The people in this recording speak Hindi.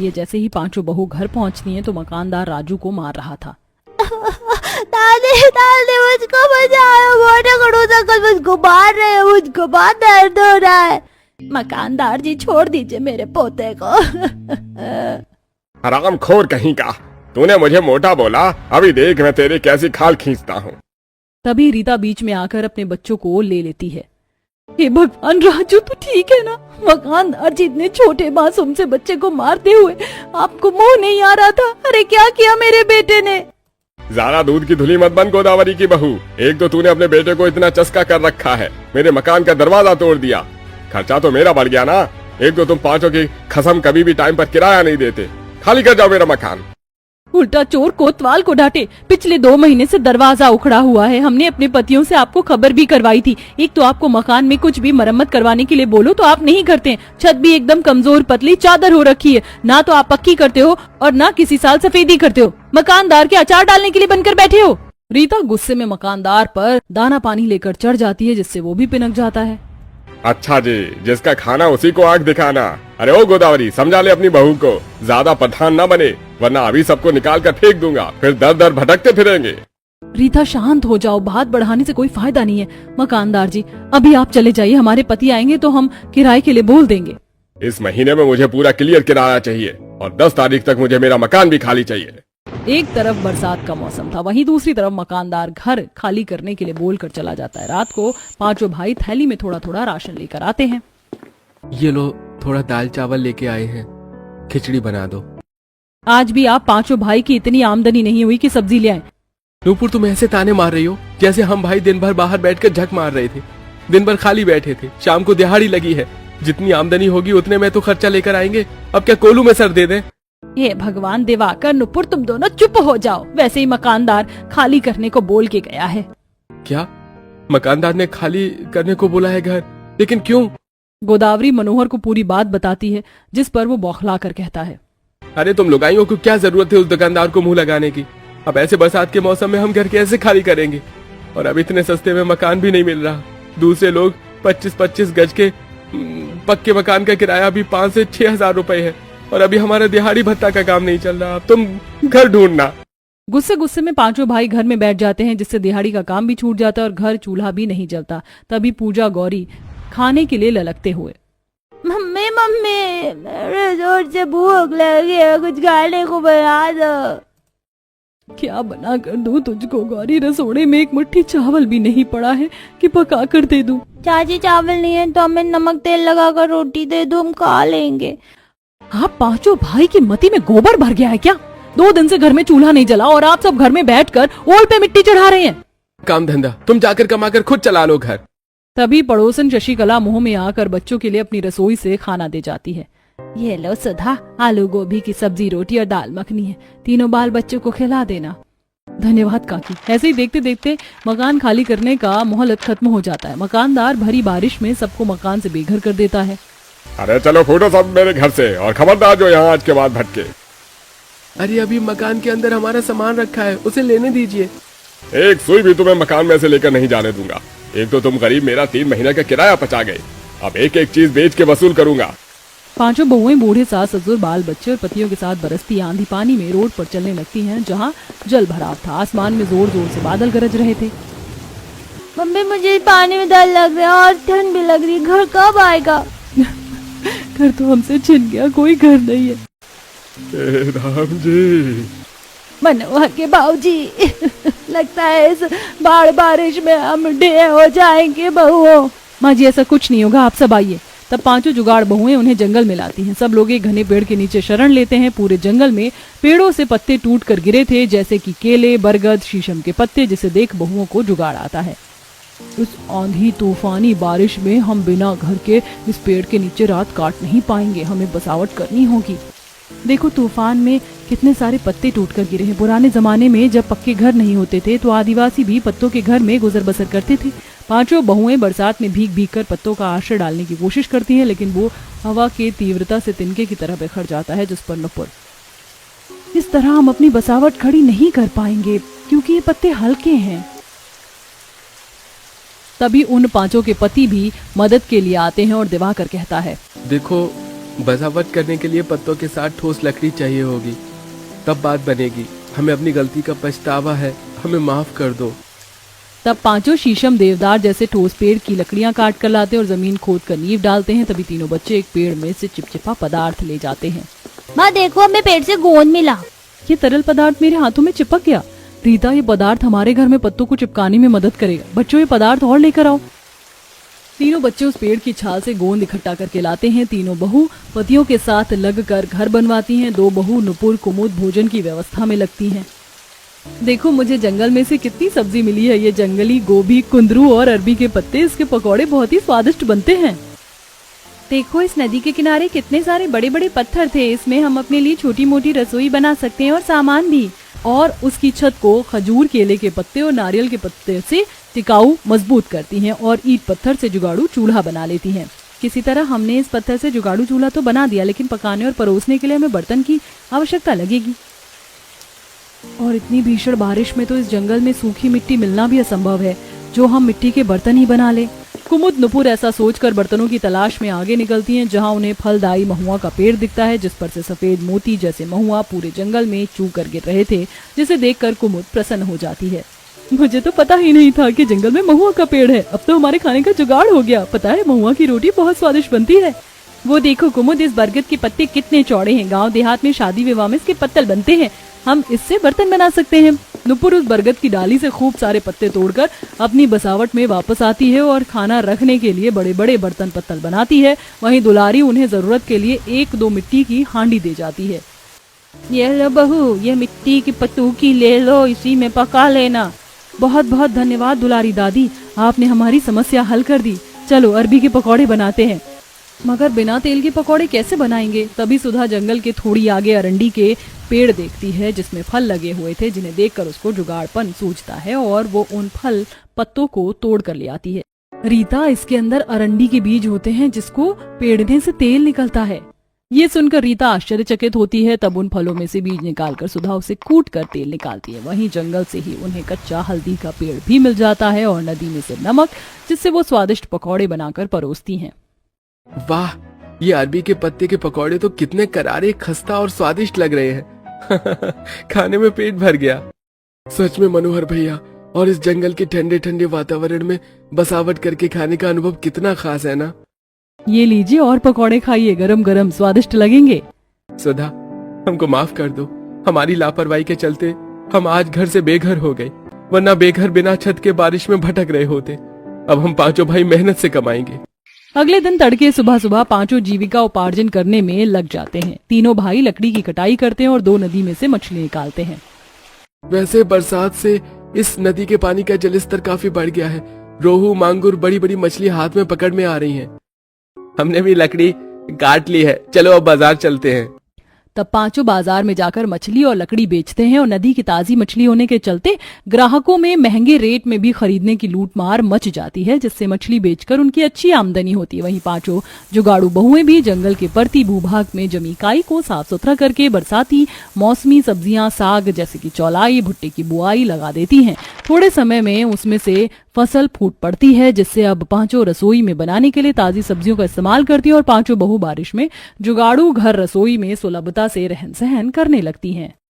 जाती है। जैसे ही पांचों बहू घर पहुंचती हैं तो मकानदार राजू को मार रहा था। दादी दादी मुझको बचाओ, मोटे खड़ूस अंकल मुझको मार रहे हैं, मुझको बहुत दर्द हो रहा है। मकानदार जी छोड़ दीजिए मेरे पोते को। हरामखोर कहीं का, तूने मुझे मोटा बोला, अभी देख मैं तेरी कैसी खाल खींचता हूँ। तभी रीता बीच में आकर अपने बच्चों को ले लेती है। हे भगवान, राजू तो ठीक है ना? मकानदार जी इतने छोटे मासूम से बच्चे को मारते हुए आपको मोह नहीं आ रहा था? अरे क्या किया मेरे बेटे ने? ज्यादा दूध की धुली मत बन गोदावरी की बहू। एक तो तूने अपने बेटे को इतना चस्का कर रखा है, मेरे मकान का दरवाजा तोड़ दिया, खर्चा तो मेरा बढ़ गया ना। एक तो तुम पांचों की कसम कभी भी टाइम पर किराया नहीं देते। खाली कर जाओ मेरा मकान। उल्टा चोर कोतवाल को डांटे। पिछले 2 महीने से दरवाजा उखड़ा हुआ है। हमने अपने पतियों से आपको खबर भी करवाई थी। एक तो आपको मकान में कुछ भी मरम्मत करवाने के लिए बोलो तो आप नहीं करते। छत भी एकदम कमजोर पतली चादर हो रखी है। ना तो आप पक्की करते हो और ना किसी साल सफेदी करते हो। मकानदार के अचार डालने के लिए बनकर बैठे हो। रीता गुस्से में मकानदार पर दाना पानी लेकर चढ़ जाती है, जिससे वो भी पिनक जाता है। अच्छा जी, जिसका खाना उसी को आंख दिखाना। अरे ओ गोदावरी, समझा ले अपनी बहू को, ज्यादा प्रधान न बने, वरना अभी सबको निकाल कर फेंक दूंगा, फिर दर दर भटकते फिरेंगे। रीता शांत हो जाओ, बात बढ़ाने से कोई फायदा नहीं है। मकानदार जी अभी आप चले जाइए, हमारे पति आएंगे तो हम किराए के लिए बोल देंगे। इस महीने में मुझे पूरा क्लियर किराया चाहिए और 10 तारीख तक मुझे मेरा मकान भी खाली चाहिए। एक तरफ बरसात का मौसम था, वहीं दूसरी तरफ मकानदार घर खाली करने के लिए बोलकर चला जाता है। रात को पांचों भाई थैली में थोड़ा थोड़ा राशन लेकर आते हैं। ये लो, थोड़ा दाल चावल लेके आए हैं, खिचड़ी बना दो। आज भी आप पांचों भाई की इतनी आमदनी नहीं हुई कि सब्जी ले आए। नूपुर, तुम ऐसे ताने मार रही हो जैसे हम भाई दिन भर बाहर बैठकर झक मार रहे थे। दिन भर खाली बैठे थे, शाम को दिहाड़ी लगी है। जितनी आमदनी होगी उतने में तो खर्चा लेकर आएंगे। अब क्या कोलू में सर दे दें? हे भगवान, दिवाकर नुपुर तुम दोनों चुप हो जाओ। वैसे ही मकानदार खाली करने को बोल के गया है। क्या मकानदार ने खाली करने को बोला है घर? लेकिन क्यों? गोदावरी मनोहर को पूरी बात बताती है, जिस पर वो बौखला कर कहता है, अरे तुम लुगाइयों को क्या जरूरत है उस दुकानदार को मुंह लगाने की? अब ऐसे बरसात के मौसम में हम घर कैसे खाली करेंगे? और अब इतने सस्ते में मकान भी नहीं मिल रहा। दूसरे लोग 25-25 गज के पक्के मकान का किराया भी 5 से 6 हजार रुपए है, और अभी हमारा दिहाड़ी भत्ता का काम नहीं चल रहा। अब तुम घर ढूंढना। गुस्से गुस्से में पांचों भाई घर में बैठ जाते हैं, जिससे दिहाड़ी का काम भी छूट जाता है और घर चूल्हा भी नहीं जलता। तभी पूजा गौरी खाने के लिए ललकते हुए, मम्मी मम्मी मेरे जोर से भूख लगी है, कुछ खाने को बना दो। क्या बना कर दूं तुझको गौरी? रसोड़े में एक मुट्ठी चावल भी नहीं पड़ा है कि पका कर दे दूं। चाची चावल नहीं है तो हमें नमक तेल लगाकर रोटी दे दो, हम खा लेंगे। आप पांचों भाई की मती में गोबर भर गया है क्या? 2 दिन से घर में चूल्हा नहीं जला और आप सब घर में बैठकर ओल पे मिट्टी चढ़ा रहे हैं। काम धंधा तुम जाकर कमाकर खुद चला लो घर। तभी पड़ोसन शशिकला मुंह में आकर बच्चों के लिए अपनी रसोई से खाना दे जाती है। ये लो सुधा, आलू गोभी की सब्जी, रोटी और दाल मखनी है, तीनों बाल बच्चों को खिला देना। धन्यवाद काकी। ऐसे ही देखते देखते मकान खाली करने का मोहलत खत्म हो जाता है। मकानदार भरी बारिश में सबको मकान से बेघर कर देता है। अरे चलो फूटो सब मेरे घर से, और खबरदार जो यहाँ आज के बाद भटके। अरे अभी मकान के अंदर हमारा सामान रखा है, उसे लेने दीजिए। एक सुई भी तुम्हें मकान में से लेकर नहीं जाने दूंगा। एक तो तुम करीब मेरा 3 महीने का किराया पचा गए, अब एक एक चीज बेच के वसूल करूंगा। पांचों बहुएं बूढ़े सास ससुर बाल बच्चे और पतियों के साथ बरसती आंधी पानी में रोड पर चलने लगती हैं, जहां जल भराव था। आसमान में जोर जोर से बादल गरज रहे थे। मम्मी मुझे पानी में डर लग रहा है और ठंड भी लग रही है, घर कब आएगा? घर तो हमसे छिन गया, कोई घर नहीं है। राम जी, मनोहर के बाबूजी, लगता है इस बारिश में हम ढेर हो जाएंगे बहुओं। माँ जी ऐसा कुछ नहीं होगा, आप सब आइए। तब पांचों जुगाड़ बहुएं उन्हें जंगल में लाती हैं। सब लोग एक घने पेड़ के नीचे शरण लेते हैं। पूरे जंगल में पेड़ों से पत्ते टूट कर गिरे थे, जैसे कि केले, बरगद, शीशम के पत्ते, जिसे देख बहुओं को जुगाड़ आता है। उस आंधी तूफानी बारिश में हम बिना घर के इस पेड़ के नीचे रात काट नहीं पाएंगे, हमें बसावट करनी होगी। देखो तूफान में कितने सारे पत्ते टूटकर गिरे हैं। पुराने जमाने में जब पक्के घर नहीं होते थे तो आदिवासी भी पत्तों के घर में गुजर बसर करते थे। पांचों बहुएं बरसात में भीग भीग कर पत्तों का आश्रय डालने की कोशिश करती हैं, लेकिन वो हवा की तीव्रता से तिनके की तरह बिखर जाता है, जिस पर नुपुर, इस तरह हम अपनी बसावट खड़ी नहीं कर पाएंगे क्योंकि ये पत्ते हल्के हैं। तभी उन पांचों के पति भी मदद के लिए आते हैं और दिवाकर कहता है, देखो बसावट करने के लिए पत्तों के साथ ठोस लकड़ी चाहिए होगी, तब बात बनेगी। हमें अपनी गलती का पछतावा है, हमें माफ कर दो। तब पांचों शीशम, देवदार जैसे ठोस पेड़ की लकड़ियां काट कर लाते और जमीन खोद कर नींव डालते हैं। तभी तीनों बच्चे एक पेड़ में से चिपचिपा पदार्थ ले जाते हैं। माँ देखो, हमें पेड़ से गोंद मिला। ये तरल पदार्थ मेरे हाथों में चिपक गया। रीता, ये पदार्थ हमारे घर में पत्तों को चिपकाने में मदद करेगा। बच्चों, ये पदार्थ और लेकर आओ। तीनों बच्चे उस पेड़ की छाल से गोंद इकट्ठा करके लाते हैं। तीनों बहू पतियों के साथ लगकर घर बनवाती हैं। दो बहू नुपुर, कुमुद भोजन की व्यवस्था में लगती हैं। देखो, मुझे जंगल में से कितनी सब्जी मिली है। ये जंगली गोभी, कुंदरू और अरबी के पत्ते, इसके पकौड़े बहुत ही स्वादिष्ट बनते हैं। देखो, इस नदी के किनारे कितने सारे बड़े बड़े पत्थर थे। इसमें हम अपने लिए छोटी मोटी रसोई बना सकते हैं और सामान भी। और उसकी छत को खजूर, केले के पत्ते और नारियल के पत्ते से टिकाऊ मजबूत करती हैं और ईंट पत्थर से जुगाड़ू चूल्हा बना लेती हैं। किसी तरह हमने इस पत्थर से जुगाड़ू चूल्हा तो बना दिया, लेकिन पकाने और परोसने के लिए हमें बर्तन की आवश्यकता लगेगी। और इतनी भीषण बारिश में तो इस जंगल में सूखी मिट्टी मिलना भी असंभव है, जो हम मिट्टी के बर्तन ही बना ले। कुमुद, नुपुर ऐसा सोचकर बर्तनों की तलाश में आगे निकलती हैं, जहां उन्हें फलदायी महुआ का पेड़ दिखता है, जिस पर से सफेद मोती जैसे महुआ पूरे जंगल में चूक कर गिर रहे थे, जिसे देखकर कुमुद प्रसन्न हो जाती है। मुझे तो पता ही नहीं था कि जंगल में महुआ का पेड़ है। अब तो हमारे खाने का जुगाड़ हो गया। पता है, महुआ की रोटी बहुत स्वादिष्ट बनती है। वो देखो कुमुद, इस बरगद के पत्ते कितने चौड़े हैं। गांव देहात में शादी विवाह में इसके पत्तल बनते हैं। हम इससे बर्तन बना सकते हैं। नुपुर उस बरगद की डाली से खूब सारे पत्ते तोड़कर अपनी बसावट में वापस आती है और खाना रखने के लिए बड़े बड़े बर्तन पत्तल बनाती है। वहीं दुलारी उन्हें जरूरत के लिए 1-2 मिट्टी की हांडी दे जाती है। ये लो बहू, ये मिट्टी की पतूकी ले लो, इसी में पका लेना। बहुत बहुत धन्यवाद दुलारी दादी, आपने हमारी समस्या हल कर दी। चलो अरबी के पकौड़े बनाते हैं। मगर बिना तेल के पकौड़े कैसे बनाएंगे? तभी सुधा जंगल के थोड़ी आगे अरंडी के पेड़ देखती है, जिसमें फल लगे हुए थे, जिन्हें देखकर उसको जुगाड़पन सूझता है और वो उन फल पत्तों को तोड़ कर ले आती है। रीता, इसके अंदर अरंडी के बीज होते हैं, जिसको पेड़ने से तेल निकलता है। ये सुनकर रीता आश्चर्यचकित होती है। तब उन फलों में से बीज निकालकर सुधा उसे कूट कर तेल निकालती है। वहीं जंगल से ही उन्हें कच्चा हल्दी का पेड़ भी मिल जाता है और नदी में से नमक, जिससे वो स्वादिष्ट पकौड़े बनाकर परोसती हैं। वाह, ये अरबी के पत्ते के पकौड़े तो कितने करारे, खस्ता और स्वादिष्ट लग रहे हैं। खाने में पेट भर गया। सच में मनोहर भैया, और इस जंगल के ठंडे ठंडे वातावरण में बसावट करके खाने का अनुभव कितना खास है ना। ये लीजिए और पकौड़े खाइए, गरम गरम स्वादिष्ट लगेंगे। सुधा, हमको माफ कर दो। हमारी लापरवाही के चलते हम आज घर से बेघर हो गए, वरना बेघर बिना छत के बारिश में भटक रहे होते। अब हम पांचों भाई मेहनत से कमाएंगे। अगले दिन तड़के सुबह सुबह पांचों जीविका उपार्जन करने में लग जाते हैं। तीनों भाई लकड़ी की कटाई करते हैं और 2 नदी में से मछली निकालते हैं। वैसे बरसात से इस नदी के पानी का जलस्तर काफी बढ़ गया है। रोहू, मांगुर, बड़ी बड़ी मछली हाथ में पकड़ में आ रही हैं। हमने भी लकड़ी काट ली है, चलो अब बाजार चलते हैं। तब पांचों बाजार में जाकर मछली और लकड़ी बेचते हैं और नदी की ताजी मछली होने के चलते ग्राहकों में महंगे रेट में भी खरीदने की लूटमार मच जाती है, जिससे मछली बेचकर उनकी अच्छी आमदनी होती है। वहीं पांचों जुगाड़ू बहुएं भी जंगल के परती भूभाग में जमी काई को साफ सुथरा करके बरसाती मौसमी सब्जियां, साग जैसे कि चौलाई, भुट्टे की बुआई लगा देती हैं। थोड़े समय में उसमें से फसल फूट पड़ती है, जिससे अब पांचों रसोई में बनाने के लिए ताजी सब्जियों का इस्तेमाल करती है और पांचों बहू बारिश में जुगाड़ू घर रसोई में सुलभता से रहन सहन करने लगती हैं।